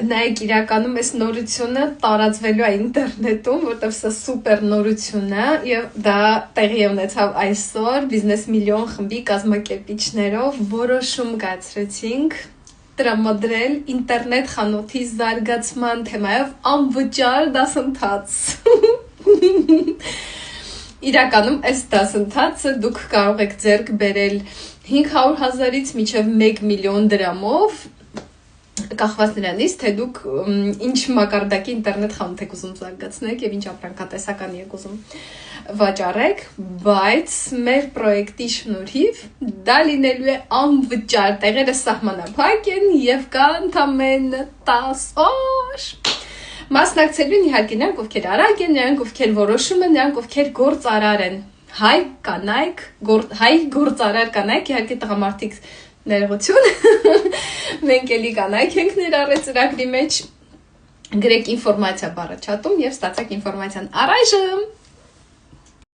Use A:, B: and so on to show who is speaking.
A: Նայեք, իրականում այս նորությունը տարածվելու է ինտերնետում, որտեղ սա սուպեր նորություն է եւ դա տեղի ունեցավ այսօր Business Million խմբի կազմակերպիչներով որոշում կայացրեցինք տրամադրել ինտերնետ խանութի զարգացման թեմայով անվճար դասընթաց։ Իրականում այս դասընթացը դուք կարող եք ձեռք բերել 500,000-ից մինչև 1 միլիոն դրամով կախված նրանից, թե դուք ինչ մակարդակի ինտերնետ խանութ եք ուզում զարգացնել եւ ինչ ապրանքատեսական եք ուզում վաճառեք, բայց մեր պրոյեկտի շնորհիվ դա լինելու է անվճար, տեղերը սահմանափակ են եւ կա ընդամենը 10 օր։ Մասնակցելու են իհարկե նրանք, ովքեր արագ են, նրանք, ովքեր որոշում են, նրանք, ովքեր գործարար են։ Հայ կանայք, հայ գործարար կանայք, իհարկե տղամարդիկ ներողություն, մենք էլի կանայք ենք ներառել ծրագրի մեջ, գրեք ինֆորմացիա բառաչատում և ստացեք ինֆորմացիան առայժմ։